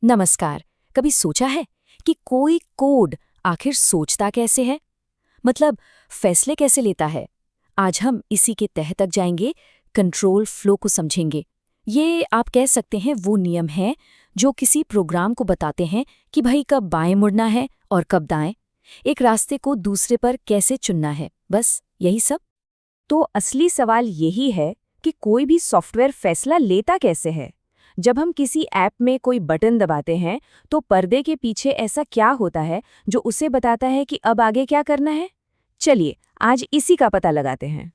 नमस्कार। कभी सोचा है कि कोई कोड आखिर सोचता कैसे है? मतलब फैसले कैसे लेता है? आज हम इसी के तह तक जाएंगे, कंट्रोल फ्लो को समझेंगे। ये आप कह सकते हैं वो नियम है जो किसी प्रोग्राम को बताते हैं कि भाई कब बाएं मुड़ना है और कब दाएं, एक रास्ते को दूसरे पर कैसे चुनना है, बस यही सब। तो असली सवाल यही है कि कोई भी सॉफ्टवेयर फैसला लेता कैसे है। जब हम किसी ऐप में कोई बटन दबाते हैं तो पर्दे के पीछे ऐसा क्या होता है जो उसे बताता है कि अब आगे क्या करना है। चलिए आज इसी का पता लगाते हैं।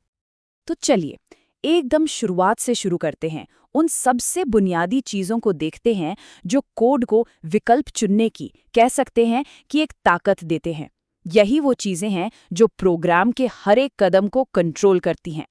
तो चलिए एकदम शुरुआत से शुरू करते हैं, उन सबसे बुनियादी चीजों को देखते हैं जो कोड को विकल्प चुनने की कह सकते हैं कि एक ताकत देते हैं। यही वो चीजें हैं जो प्रोग्राम के हर एक कदम को कंट्रोल करती हैं।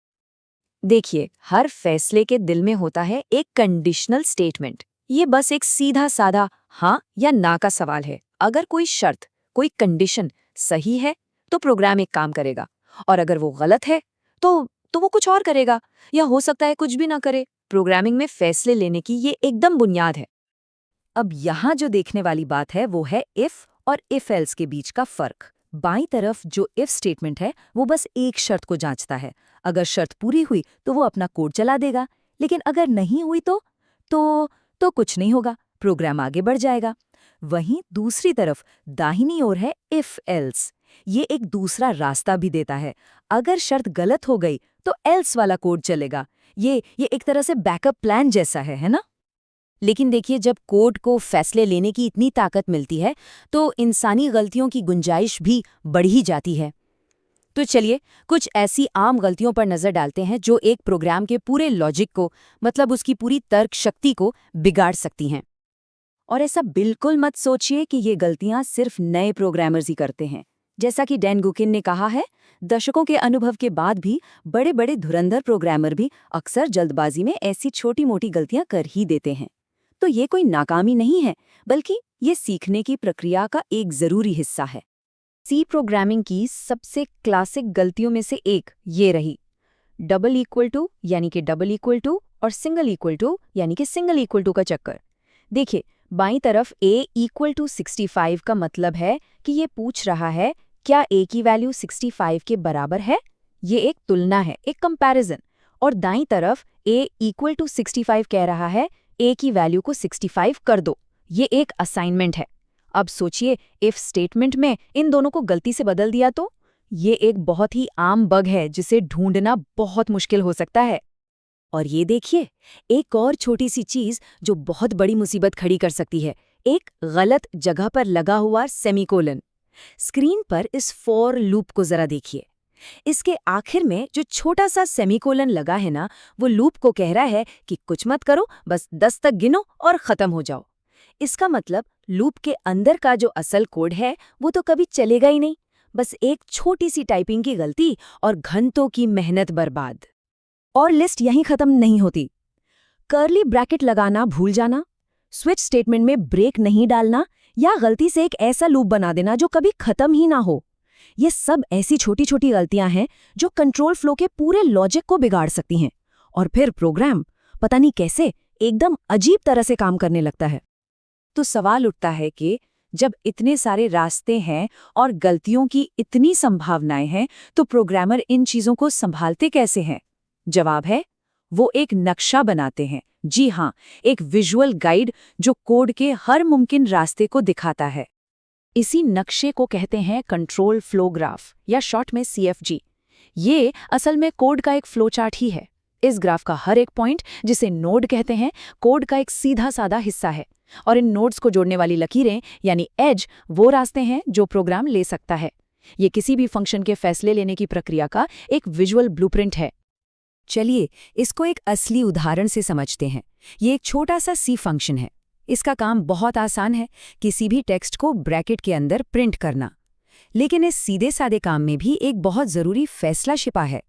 देखिए, हर फैसले के दिल में होता है एक कंडीशनल स्टेटमेंट। ये बस एक सीधा साधा हाँ या ना का सवाल है। अगर कोई शर्त, कोई कंडीशन सही है तो प्रोग्राम एक काम करेगा, और अगर वो गलत है तो वो कुछ और करेगा, या हो सकता है कुछ भी ना करे। प्रोग्रामिंग में फैसले लेने की ये एकदम बुनियाद है। अब यहाँ जो देखने वाली बात है वो है इफ और इफ एल्स के बीच का फर्क। बाईं तरफ जो इफ स्टेटमेंट है वो बस एक शर्त को जांचता है। अगर शर्त पूरी हुई तो वो अपना कोड चला देगा, लेकिन अगर नहीं हुई तो कुछ नहीं होगा, प्रोग्राम आगे बढ़ जाएगा। वहीं दूसरी तरफ दाहिनी ओर है इफ एल्स। ये एक दूसरा रास्ता भी देता है। अगर शर्त गलत हो गई तो एल्स वाला कोड चलेगा। ये एक तरह से बैकअप प्लान जैसा है ना? लेकिन देखिए, जब कोड को फैसले लेने की इतनी ताकत मिलती है तो इंसानी गलतियों की गुंजाइश भी बढ़ ही जाती है। तो चलिए कुछ ऐसी आम गलतियों पर नजर डालते हैं जो एक प्रोग्राम के पूरे लॉजिक को, मतलब उसकी पूरी तर्क शक्ति को बिगाड़ सकती हैं। और ऐसा बिल्कुल मत सोचिए कि ये गलतियां सिर्फ नए प्रोग्रामर्स ही करते हैं। जैसा कि डैन गुकिन ने कहा है, दशकों के अनुभव के बाद भी बड़े बड़े धुरंधर प्रोग्रामर भी अक्सर जल्दबाजी में ऐसी छोटी मोटी गलतियां कर ही देते हैं। तो ये कोई नाकामी नहीं है, बल्कि ये सीखने की प्रक्रिया का एक जरूरी हिस्सा है। सी प्रोग्रामिंग की सबसे क्लासिक गलतियों में से एक ये रही, डबल इक्वल टू यानी कि डबल इक्वल टू और सिंगल इक्वल टू यानी कि सिंगल इक्वल टू का चक्कर। देखिए, बाईं तरफ a इक्वल टू 65 का मतलब है कि ये पूछ रहा है क्या a की वैल्यू 65 के बराबर है। ये एक तुलना है, एक कंपैरिजन। और दाईं तरफ a इक्वल टू 65 कह रहा है a की वैल्यू को 65 कर दो। ये एक असाइनमेंट है। अब सोचिए, इफ स्टेटमेंट में इन दोनों को गलती से बदल दिया तो ये एक बहुत ही आम बग है जिसे ढूंढना बहुत मुश्किल हो सकता है। और ये देखिए, एक और छोटी सी चीज जो बहुत बड़ी मुसीबत खड़ी कर सकती है, एक गलत जगह पर लगा हुआ सेमीकोलन। स्क्रीन पर इस फॉर लूप को जरा देखिए। इसके आखिर में जो छोटा सा सेमीकोलन लगा है ना, वो लूप को कह रहा है कि कुछ मत करो, बस 10 तक गिनो और खत्म हो जाओ। इसका मतलब लूप के अंदर का जो असल कोड है वो तो कभी चलेगा ही नहीं। बस एक छोटी सी टाइपिंग की गलती और घंटों की मेहनत बर्बाद। और लिस्ट यहीं खत्म नहीं होती। कर्ली ब्रैकेट लगाना भूल जाना, स्विच स्टेटमेंट में ब्रेक नहीं डालना, या गलती से एक ऐसा लूप बना देना जो कभी खत्म ही ना हो। ये सब ऐसी छोटी छोटी गलतियां हैं जो कंट्रोल फ्लो के पूरे लॉजिक को बिगाड़ सकती हैं। और फिर प्रोग्राम पता नहीं कैसे एकदम अजीब तरह से काम करने लगता है। तो सवाल उठता है कि जब इतने सारे रास्ते हैं और गलतियों की इतनी संभावनाएं हैं तो प्रोग्रामर इन चीजों को संभालते कैसे हैं? जवाब है, वो एक नक्शा बनाते हैं। जी हाँ, एक विजुअल गाइड जो कोड के हर मुमकिन रास्ते को दिखाता है। इसी नक्शे को कहते हैं कंट्रोल फ्लो ग्राफ, या शॉर्ट में CFG। ये असल में कोड का एक फ्लो चार्ट ही है। इस ग्राफ का हर एक पॉइंट, जिसे नोड कहते हैं, कोड का एक सीधा साधा हिस्सा है। और इन नोड्स को जोड़ने वाली लकीरें यानी एज वो रास्ते हैं जो प्रोग्राम ले सकता है। ये किसी भी फंक्शन के फैसले लेने की प्रक्रिया का एक विजुअल ब्लूप्रिंट है। चलिए इसको एक असली उदाहरण से समझते हैं। ये एक छोटा सा सी फंक्शन है। इसका काम बहुत आसान है, किसी भी टेक्स्ट को ब्रैकेट के अंदर प्रिंट करना। लेकिन इस सीधे सादे काम में भी एक बहुत ज़रूरी फैसला छिपा है।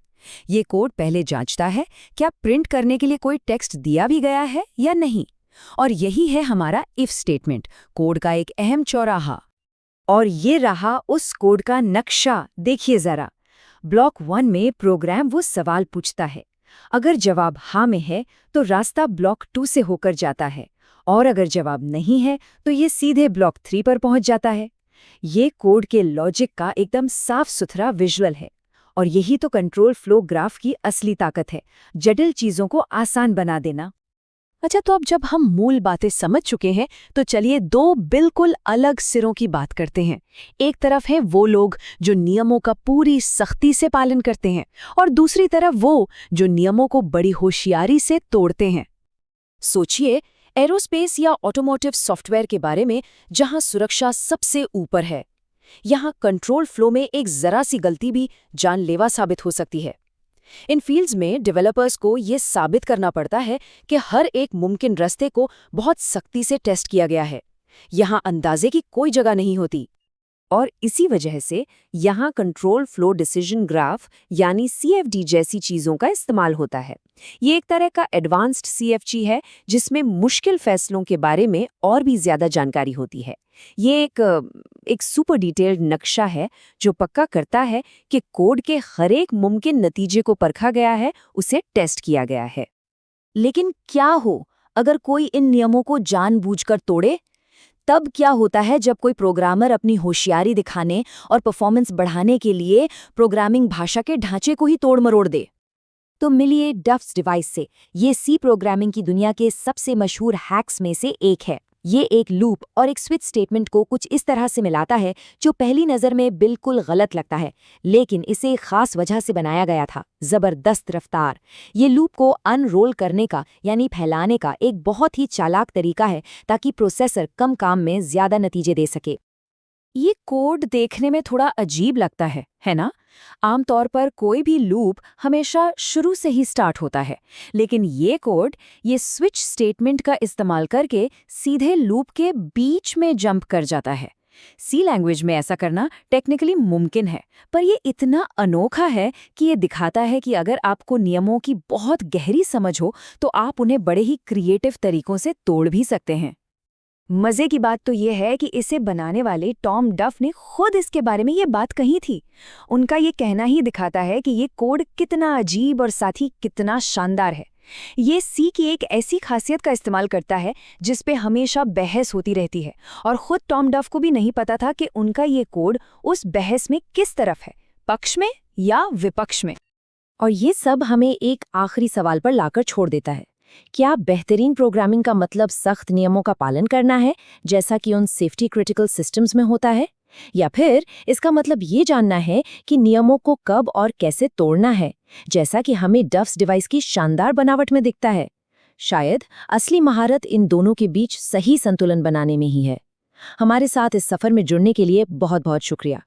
ये कोड पहले जांचता है क्या प्रिंट करने के लिए कोई टेक्स्ट दिया भी गया है या नहीं। और यही है हमारा इफ स्टेटमेंट, कोड का एक अहम चौराहा। और ये रहा उस कोड का नक्शा, देखिए ज़रा। ब्लॉक 1 में प्रोग्राम वो सवाल पूछता है। अगर जवाब हाँ में है तो रास्ता ब्लॉक 2 से होकर जाता है, और अगर जवाब नहीं है तो ये सीधे ब्लॉक 3 पर पहुंच जाता है। ये कोड के लॉजिक का एकदम साफ सुथरा विजुअल है और यही तो कंट्रोल फ्लो ग्राफ की असली ताकत है, जटिल चीजों को आसान बना देना। अच्छा, तो अब जब हम मूल बातें समझ चुके हैं तो चलिए दो बिल्कुल अलग सिरों की बात करते हैं। एक तरफ है वो लोग जो नियमों का पूरी सख्ती से पालन करते हैं और दूसरी तरफ वो जो नियमों को बड़ी होशियारी से तोड़ते हैं। सोचिए एरोस्पेस या ऑटोमोटिव सॉफ्टवेयर के बारे में, जहां सुरक्षा सबसे ऊपर है। यहां कंट्रोल फ्लो में एक जरा सी गलती भी जानलेवा साबित हो सकती है। इन फील्ड्स में डेवलपर्स को ये साबित करना पड़ता है कि हर एक मुमकिन रास्ते को बहुत सख्ती से टेस्ट किया गया है। यहाँ अंदाजे की कोई जगह नहीं होती। और इसी वजह से यहाँ कंट्रोल फ्लो डिसीजन ग्राफ यानी CFD जैसी चीज़ों का इस्तेमाल होता है। ये एक तरह का एडवांस्ड CFG है जिसमें मुश्किल फैसलों के बारे में और भी ज़्यादा जानकारी होती है। ये एक सुपर डिटेल्ड नक्शा है जो पक्का करता है कि कोड के हर एक मुमकिन नतीजे को परखा गया है, उसे टेस्ट किया गया है। लेकिन क्या हो अगर कोई इन नियमों को जानबूझकर तोड़े? तब क्या होता है जब कोई प्रोग्रामर अपनी होशियारी दिखाने और परफॉर्मेंस बढ़ाने के लिए प्रोग्रामिंग भाषा के ढांचे को ही तोड़ मरोड़ दे? तो मिलिए डफ्स डिवाइस से। ये सी प्रोग्रामिंग की दुनिया के सबसे मशहूर हैक्स में से एक है। ये एक लूप और एक स्विच स्टेटमेंट को कुछ इस तरह से मिलाता है जो पहली नज़र में बिल्कुल गलत लगता है, लेकिन इसे एक खास वजह से बनाया गया था, ज़बरदस्त रफ्तार। ये लूप को अनरोल करने का यानी फैलाने का एक बहुत ही चालाक तरीका है ताकि प्रोसेसर कम काम में ज़्यादा नतीजे दे सके। ये कोड देखने में थोड़ा अजीब लगता है ना? आमतौर पर कोई भी लूप हमेशा शुरू से ही स्टार्ट होता है, लेकिन ये कोड ये स्विच स्टेटमेंट का इस्तेमाल करके सीधे लूप के बीच में जंप कर जाता है। सी लैंग्वेज में ऐसा करना टेक्निकली मुमकिन है, पर ये इतना अनोखा है कि ये दिखाता है कि अगर आपको नियमों की बहुत गहरी समझ हो तो आप उन्हें बड़े ही क्रिएटिव तरीकों से तोड़ भी सकते हैं। मज़े की बात तो ये है कि इसे बनाने वाले टॉम डफ ने खुद इसके बारे में ये बात कही थी। उनका ये कहना ही दिखाता है कि ये कोड कितना अजीब और साथ ही कितना शानदार है। ये सी की एक ऐसी खासियत का इस्तेमाल करता है जिस पे हमेशा बहस होती रहती है और खुद टॉम डफ को भी नहीं पता था कि उनका ये कोड उस बहस में किस तरफ है, पक्ष में या विपक्ष में। और ये सब हमें एक आखिरी सवाल पर लाकर छोड़ देता है। क्या बेहतरीन प्रोग्रामिंग का मतलब सख्त नियमों का पालन करना है, जैसा कि उन सेफ्टी क्रिटिकल सिस्टम्स में होता है? या फिर इसका मतलब ये जानना है कि नियमों को कब और कैसे तोड़ना है, जैसा कि हमें डफ्स डिवाइस की शानदार बनावट में दिखता है? शायद असली महारत इन दोनों के बीच सही संतुलन बनाने में ही है। हमारे साथ इस सफर में जुड़ने के लिए बहुत बहुत शुक्रिया।